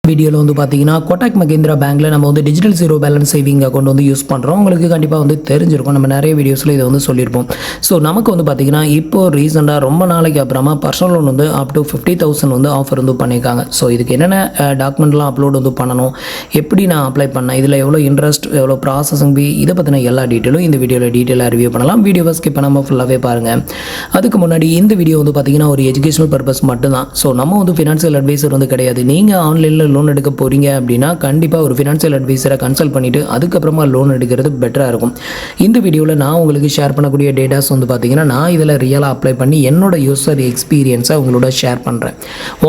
வீடியோவில் வந்து பார்த்தீங்கன்னா கோட்டாக் மகேந்திரா பேங்க்கில் நம்ம வந்து digital zero balance saving account வந்து யூஸ் பண்ணுறோம். உங்களுக்கு கண்டிப்பாக வந்து தெரிஞ்சிருக்கும், நம்ம நிறைய வீடியோஸில் இதை வந்து சொல்லியிருப்போம். ஸோ நமக்கு வந்து பார்த்தீங்கன்னா இப்போது ரீசெண்டாக ரொம்ப நாளைக்கு அப்புறமா பர்சனல் லோன் வந்து அப் டு 50,000 வந்து ஆஃபர் வந்து பண்ணியிருக்காங்க. ஸோ இதுக்கு என்னென்ன டாக்குமெண்ட்லாம் அப்லோட் வந்து பண்ணணும், எப்படி நான் அப்ளை பண்ணேன், இதில் எவ்வளோ இன்ட்ரெஸ்ட், எவ்வளோ ப்ராசஸிங் ஃபீ, இதை பற்றின எல்லா டீட்டெயிலும் இந்த வீடியோவில் டீட்டெயிலாக ரிவ்யூ பண்ணலாம். வீடியோவை ஸ்கிப் பண்ணாமல் ஃபுல்லாகவே பாருங்கள். அதுக்கு முன்னாடி இந்த வீடியோ வந்து பார்த்தீங்கன்னா ஒரு எஜுகேஷனல் பர்பஸ் மட்டும்தான். ஸோ நம்ம வந்து ஃபினான்ஷியல் அட்வைசர் வந்து கிடையாது. நீங்கள் ஆன்லைனில் லோன் எடுக்க போகிறீங்க அப்படின்னா கண்டிப்பாக ஒரு ஃபினான்ஷியல் அட்வைசரை கன்சல்ட் பண்ணிவிட்டு அதுக்கப்புறமா லோன் எடுக்கிறது பெட்டராக இருக்கும். இந்த வீடியோவில் நான் உங்களுக்கு ஷேர் பண்ணக்கூடிய டேட்டாஸ் வந்து பார்த்தீங்கன்னா நான் இதில் ரியலாக அப்ளை பண்ணி என்னோட யூசர் எக்ஸ்பீரியன்ஸை உங்களோட ஷேர் பண்ணுறேன்.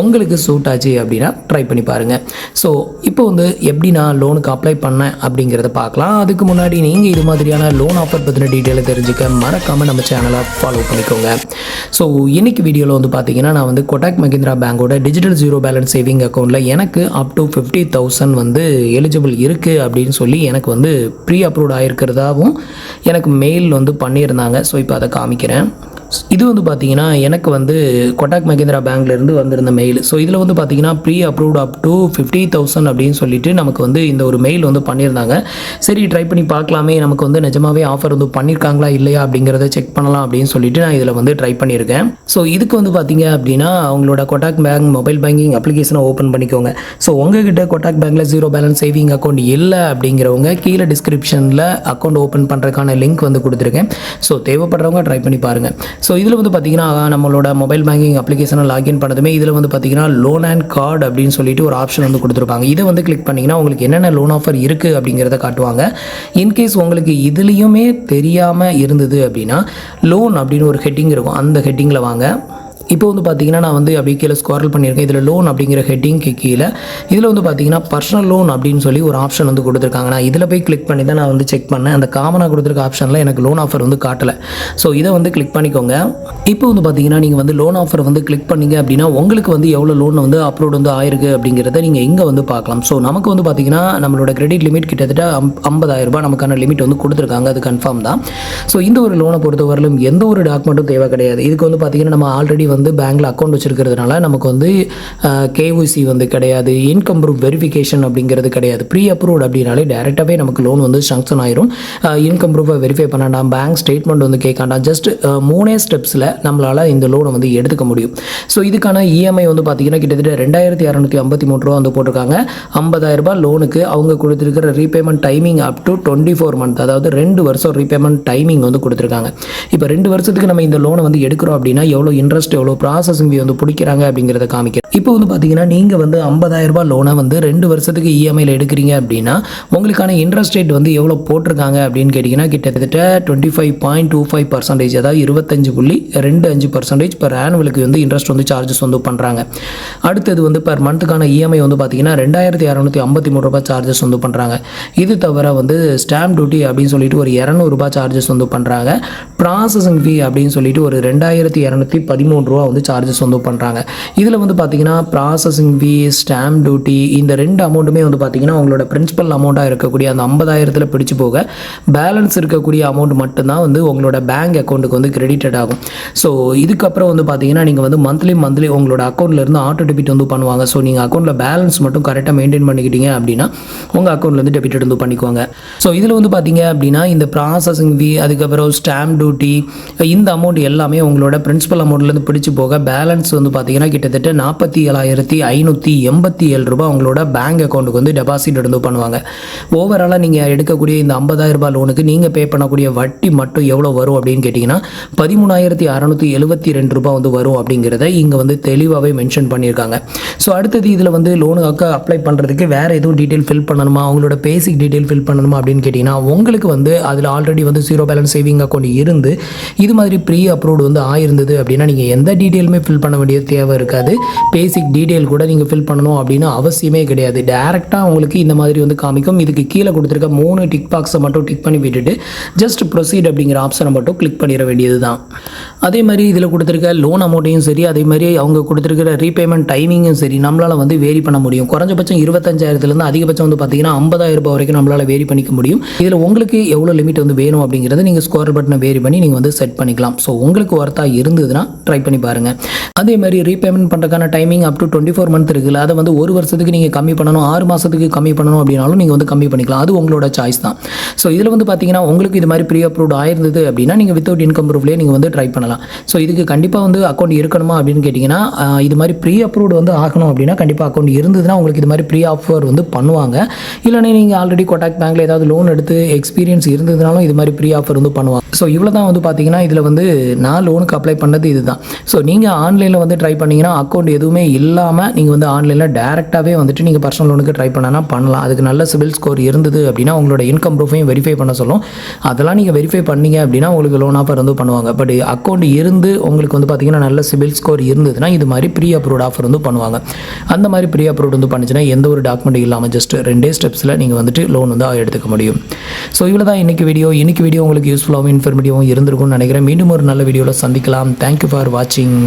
உங்களுக்கு சூட் ஆச்சு அப்படின்னா ட்ரை பண்ணி பாருங்கள். ஸோ இப்போ வந்து எப்படி நான் லோனுக்கு அப்ளை பண்ணேன் அப்படிங்கிறத பார்க்கலாம். அதுக்கு முன்னாடி நீங்கள் இது மாதிரியான லோன் ஆஃபர் பற்றின டீட்டெயிலை தெரிஞ்சுக்க மறக்காமல் நம்ம சேனலை ஃபாலோ பண்ணிக்கோங்க. ஸோ இன்னைக்கு வீடியோவில் வந்து பார்த்தீங்கன்னா நான் வந்து கோட்டாக் மகேந்திரா பேங்கோட டிஜிட்டல் ஜீரோ பேலன்ஸ் சேவிங் அக்கௌண்ட்டில் எனக்கு அப் டு 50,000 வந்து எலிஜிபிள் இருக்குது அப்படின்னு சொல்லி எனக்கு வந்து ப்ரீ அப்ரூவ்ட் ஆகிருக்கிறதாவும் எனக்கு மெயில் வந்து பண்ணியிருந்தாங்க. ஸோ இப்போ அதை காமிக்கிறேன். இது வந்து பார்த்தீங்கன்னா எனக்கு வந்து கோட்டாக் மகேந்திரா பேங்க்லேருந்து வந்திருந்த மெயில். ஸோ இதில் வந்து பார்த்தீங்கன்னா ப்ரீ அப்ரூவ்ட் அப் டு 50,000 அப்படின்னு சொல்லிட்டு நமக்கு வந்து இந்த ஒரு மெயில் வந்து பண்ணியிருந்தாங்க. சரி ட்ரை பண்ணி பார்க்கலாமே, நமக்கு வந்து நிஜமாவே ஆஃபர் வந்து பண்ணியிருக்காங்களா இல்லையா அப்படிங்கிறத செக் பண்ணலாம் அப்படின்னு சொல்லிட்டு நான் இதில் வந்து ட்ரை பண்ணியிருக்கேன். ஸோ இதுக்கு வந்து பார்த்தீங்க அப்படின்னா அவங்களோட கோட்டாக் பேங்க் மொபைல் பேங்கிங் அப்ளிகேஷனை ஓப்பன் பண்ணிக்கோங்க. ஸோ உங்ககிட்ட கோட்டாக் பேங்க்கில் ஜீரோ பேலன்ஸ் சேவிங் அக்கௌண்ட் இல்லை அப்படிங்கிறவங்க கீழே டிஸ்கிரிப்ஷனில் அக்கௌண்ட் ஓப்பன் பண்ணுறதுக்கான லிங்க் வந்து கொடுத்துருக்கேன். ஸோ தேவைப்படுறவங்க ட்ரை பண்ணி பாருங்கள். ஸோ இதில் வந்து பார்த்தீங்கன்னா நம்மளோட மொபைல் பேங்கிங் அப்ளிகேஷனை லாகின் பண்ணதுமே இதில் வந்து பார்த்தீங்கன்னா லோன் அண்ட் கார்டு அப்படின்னு சொல்லிட்டு ஒரு ஆப்ஷன் வந்து கொடுத்துருப்பாங்க. இதை வந்து கிளிக் பண்ணிங்கன்னா உங்களுக்கு என்னென்ன லோன் ஆஃபர் இருக்குது அப்படிங்கிறத காட்டுவாங்க. இன்கேஸ் உங்களுக்கு இதுலேயுமே தெரியாமல் இருந்தது அப்படின்னா லோன் அப்படின்னு ஒரு ஹெட்டிங் இருக்கும், அந்த ஹெட்டிங்கில் வாங்க. இப்போ வந்து பார்த்தீங்கன்னா நான் வந்து அப்படியே கீழே ஸ்க்ரால் பண்ணியிருக்கேன். இதில் லோன் அப்படிங்கிற ஹெட்டிங்க்கு கீழே இதில் வந்து பார்த்தீங்கன்னா பர்சனல் லோன் அப்படின்னு சொல்லி ஒரு ஆப்ஷன் வந்து கொடுத்துருக்காங்க. நான் இதில் போய் கிளிக் பண்ணி தான் நான் வந்து செக் பண்ணேன். அந்த காமனாக கொடுத்துருக்க ஆப்ஷனில் எனக்கு லோன் ஆஃபர் வந்து காட்டலை. ஸோ இதை வந்து கிளிக் பண்ணிக்கோங்க. இப்போ வந்து பார்த்தீங்கன்னா நீங்கள் வந்து லோன் ஆஃபர் வந்து கிளிக் பண்ணிங்க அப்படின்னா உங்களுக்கு வந்து எவ்வளோ லோன் வந்து அப்லோட் வந்து ஆயிருக்கு அப்படிங்கிறத நீங்கள் இங்கே வந்து பார்க்கலாம். ஸோ நமக்கு வந்து பார்த்தீங்கன்னா நம்மளோட கிரெடிட் லிமிட் கிட்டத்தட்ட 50,000 ரூபாய் நமக்கான லிமிட் வந்து கொடுத்துருக்காங்க. அது கன்ஃபார்ம் தான். ஸோ இந்த ஒரு லோனை பொறுத்தவரையிலும் எந்த ஒரு டாக்குமெண்ட்டும் தேவை கிடையாது. இதுக்கு வந்து பார்த்தீங்கன்னா நம்ம ஆல்ரெடி வந்து பேங்க்கில் அக்கௌண்ட் வச்சிருக்கிறதுனால நமக்கு வந்து கேஒய்சி வந்து கிடையாது, இன்கம் ப்ரூஃப் வெரிஃபிகேஷன் அப்படிங்கிறது கிடையாது. ப்ரீ அப்ரூவ்ட் அப்படின்னாலே டேரெக்டாகவே நமக்கு லோன் வந்து சாங்ஷன் ஆயிரும். இன்கம் ப்ரூஃபை வெரிஃபை பண்ணாண்டாம், பேங்க் ஸ்டேட்மெண்ட் வந்து கேட்காண்டாம். ஜஸ்ட் 3 ஸ்டெப்ஸில் நம்மளால் இந்த லோனை வந்து எடுத்துக்க முடியும். ஸோ இதுக்கான இஎம்ஐ வந்து பார்த்தீங்கன்னா கிட்டத்தட்ட 2,653 ரூபா வந்து போட்டிருக்காங்க. 50,000 ரூபாய் லோனுக்கு அவங்க கொடுத்துருக்கிற repayment timing up to 24 month, அதாவது 2 வருஷம் ரீபேமெண்ட் டைமிங் வந்து கொடுத்துருக்காங்க. இப்போ 2 வருஷத்துக்கு நம்ம இந்த லோனை வந்து எடுக்கிறோம் அப்படின்னா எவ்வளோ இன்ட்ரெஸ்ட், எவ்வளோ ப்ராசஸிங் ஃபீ வந்து பிடிக்கிறாங்க அப்படிங்கிறத காமிக்கிறேன். இப்போ வந்து பார்த்தீங்கன்னா நீங்கள் வந்து 50,000 ரூபாய் லோனை வந்து 2 வருஷத்துக்கு இஎம்ஐயில் எடுக்கிறீங்க அப்படின்னா உங்களுக்கான இன்ட்ரெஸ்ட் ரேட் வந்து எவ்வளோ போட்டிருக்காங்க அப்படின்னு கேட்டிங்கன்னா கிட்டத்தட்ட 25.25%, அதாவது 25.25% பர் ஆனுவலுக்கு வந்து இன்ட்ரெஸ்ட் வந்து சார்ஜஸ் வந்து பண்ணுறாங்க. அடுத்தது வந்து பர் மந்த்துக்கான இஎம்ஐ வந்து பார்த்தீங்கன்னா 2,653 ரூபாய் சார்ஜஸ் வந்து பண்ணுறாங்க. இது தவிர வந்து ஸ்டாம்ப் டியூட்டி அப்படின்னு சொல்லிட்டு ஒரு 200 ரூபாய் சார்ஜஸ் வந்து பண்ணுறாங்க. ப்ராசஸிங் ஃபீ அப்படின்னு சொல்லிட்டு ஒரு 2,213 ரூபா வந்து சார்ஜஸ் வந்து பண்ணுறாங்க. இதில் வந்து பார்த்தீங்கன்னா ப்ராசஸிங் ஃபீ, ஸ்டாம்ப் டியூட்டி, இந்த 2 அமௌண்ட்டுமே வந்து பார்த்தீங்கன்னா உங்களோட பிரின்சிபல் அமௌண்ட்டாக இருக்கக்கூடிய அந்த 50,000 பிடிச்சு போக பேலன்ஸ் இருக்கக்கூடிய அமௌண்ட் மட்டும்தான் வந்து உங்களோட பேங்க் அக்கௌண்ட்டுக்கு வந்து கிரெடிட்டட் ஆகும். ஸோ இதுக்கப்புறம் வந்து பார்த்தீங்கன்னா நீங்கள் வந்து மந்த்லி உங்களோட அக்கௌண்ட்லேருந்து ஆட்டோ டெபிட் வந்து பண்ணுவாங்க. ஸோ நீங்கள் அக்கௌண்ட்டில் பேலன்ஸ் மட்டும் கரெக்டாக மெயின்டைன் பண்ணிக்கிட்டீங்க அப்படின்னா உங்கள் அக்கௌண்ட்லேருந்து டெபிட் வந்து பண்ணிக்குவாங்க. ஸோ இதில் வந்து பார்த்தீங்க அப்படின்னா இந்த ப்ராசஸிங் ஃபீ, அதுக்கப்புறம் ஸ்டாம்ப் டியூட்டி, இந்த அமௌண்ட் எல்லாமே உங்களோட பிரின்சிபல் அமௌண்ட்லேருந்து பிடிச்சு போக பேலன்ஸ் வந்து பார்த்தீங்கன்னா கிட்டத்தட்ட 47,587 ரூபாய் உங்களோட பேங்க் அக்கௌண்ட்டுக்கு வந்து டெபாசிட் வந்து பண்ணுவாங்க. ஓவராலாக நீங்கள் எடுக்கக்கூடிய இந்த 50,000 ரூபாய் லோனுக்கு நீங்கள் பே பண்ணக்கூடிய வட்டி மட்டும் எவ்வளோ வரும் அப்படின்னு கேட்டிங்கன்னா 13,672 ரூபாய் வந்து வரும் அப்படிங்கிறத இங்கே வந்து தெளிவாகவே மென்ஷன் பண்ணியிருக்காங்க. ஸோ அடுத்தது இதில் வந்து லோனுக்கு அப்ளை பண்ணுறதுக்கு வேறு எதுவும் டீட்டெயில் ஃபில் பண்ணணுமா, அவங்களோட பேசிக் டீட்டெயில் ஃபில் பண்ணணுமா அப்படின்னு கேட்டிங்கன்னா உங்களுக்கு வந்து அதில் ஆல்ரெடி வந்து ஜீரோ பேலன்ஸ் சேவிங் அக்கௌண்ட் இருந்து இது மாதிரி ப்ரீ அப்ரூவ்டு வந்து ஆயிருந்தது அப்படின்னா நீங்கள் எந்த டீட்டெயிலுமே ஃபில் பண்ண வேண்டிய தேவை இருக்காது. பேசிக் டீட்டெயில் கூட நீங்கள் ஃபில் பண்ணணும் அப்படின்னு அவசியமே கிடையாது. டேரெக்டாக உங்களுக்கு இந்த மாதிரி வந்து காமிக்கும். இதுக்கு கீழே கொடுத்துருக்க 3 டிக் பாக்ஸை மட்டும் டிக் பண்ணி விட்டுட்டு ஜஸ்ட் ப்ரொசீட் அப்படிங்கிற ஆப்ஷனை மட்டும் கிளிக் பண்ணிட வேண்டியது தான். அதே மாதிரி இதில் கொடுத்துருக்க லோன் அமௌண்ட்டையும் சரி, அதே மாதிரி அவங்க கொடுத்துருக்கிற ரீபேமெண்ட் டைமிங்கும் சரி நம்மளால் வந்து வேரி பண்ண முடியும். குறைஞ்சபட்சம் 25,000 அதிகபட்சம் வந்து பார்த்தீங்கன்னா 50,000 ரூபாய் வரைக்கும் நம்மளால் வேரி பண்ணிக்க முடியும். இதில் உங்களுக்கு எவ்வளோ லிமிட் வந்து வேணும் அப்படிங்கிறத நீங்கள் ஸ்கோர் பட்டனை வேரி பண்ணி நீங்கள் வந்து செட் பண்ணிக்கலாம். ஸோ உங்களுக்கு ஒர்த்தாக இருந்ததுன்னா ட்ரை பண்ணி பாருங்கள். அதே மாதிரி ரீபேமெண்ட் பண்ணுறதுக்கான டைமிங் அப் டு 24 மந்த் இருக்குல்ல, அதை வந்து ஒரு வருஷத்துக்கு நீங்கள் கம்மி பண்ணணும், 6 மாதத்துக்கு கம்மி பண்ணணும் அப்படின்னாலும் நீங்கள் வந்து கம்மி பண்ணிக்கலாம். அது உங்களோட சாய்ஸ் தான். ஸோ இதில் வந்து பார்த்தீங்கன்னா உங்களுக்கு இது மாதிரி ப்ரீ அப்ரூவ்ட் ஆயிருந்தது அப்படின்னா நீங்கள் வித்தவுட் இன்கம் ப்ரூஃப்லேயே நீங்கள் வந்து ட்ரை பண்ணலாம். ஸோ இதுக்கு கண்டிப்பாக வந்து அக்கௌண்ட் இருக்கணுமா அப்படின்னு கேட்டிங்கன்னா, இது மாதிரி ப்ரீ அப்ரூவ்டு வந்து ஆகணும் அப்படின்னா கண்டிப்பாக அக்கௌண்ட் இருந்ததுன்னா உங்களுக்கு இது மாதிரி ப்ரீ ஆஃபர் வந்து பண்ணுவாங்க. இல்லைன்னா நீங்கள் ஆல்ரெடி கோட்டாக் பேங்க்கில் ஏதாவது லோன் எடுத்து எக்ஸ்பீரியன்ஸ் இருந்ததுனாலும் இது மாதிரி ப்ரீ ஆஃபர் வந்து பண்ணுவாங்க. ஸோ இவ்வளோ தான் வந்து பார்த்தீங்கன்னா இதில் வந்து நான் லோனுக்கு அப்ளை பண்ணது இதுதான். ஸோ நீங்கள் ஆன்லைனில் வந்து ட்ரை பண்ணிங்கன்னா அக்கௌண்ட் எதுவுமே இல்லாமல் நீங்கள் வந்து ஆன்லைனில் டேரெக்டாகவே வந்துட்டு நீங்கள் பர்சனல் லோனுக்கு ட்ரை பண்ணலாம். அதுக்கு நல்ல சிபில் ஸ்கோர் இருந்தது அப்படின்னா உங்களோட இன்கம் ப்ரூஃபையும் வெரிஃபை பண்ண சொல்லும். அதெல்லாம் நீங்கள் வெரிஃபை பண்ணீங்க அப்படின்னா உங்களுக்கு லோன் ஆஃபர் வந்து பண்ணுவாங்க. பட் அக்கௌண்ட் இருந்து உங்களுக்கு வந்து பார்த்தீங்கன்னா நல்ல சிபில் ஸ்கோர் இருந்ததுன்னா இது மாதிரி ப்ரீ அப்ரூவ்ட் ஆஃபர் வந்து பண்ணுவாங்க. அந்த மாதிரி ப்ரீ அப்ரூவ்ட் வந்து பண்ணுச்சுன்னா எந்த ஒரு டாக்குமெண்ட் இல்லாமல் ஜஸ்ட் 2 ஸ்டெப்ஸில் நீங்கள் வந்துட்டு லோன் வந்து எடுத்துக்க முடியும். ஸோ இவ்வளோ தான் இன்னைக்கு வீடியோ உங்களுக்கு யூஸ்ஃபுல்லாகவும் இன்ஃபர்மேட்டிவாகவும் இருந்திருக்கும்னு நினைக்கிறேன். மீண்டும் ஒரு நல்ல வீடியோவில் சந்திக்கலாம். தேங்க்யூ ஃபார் வாட்சிங்.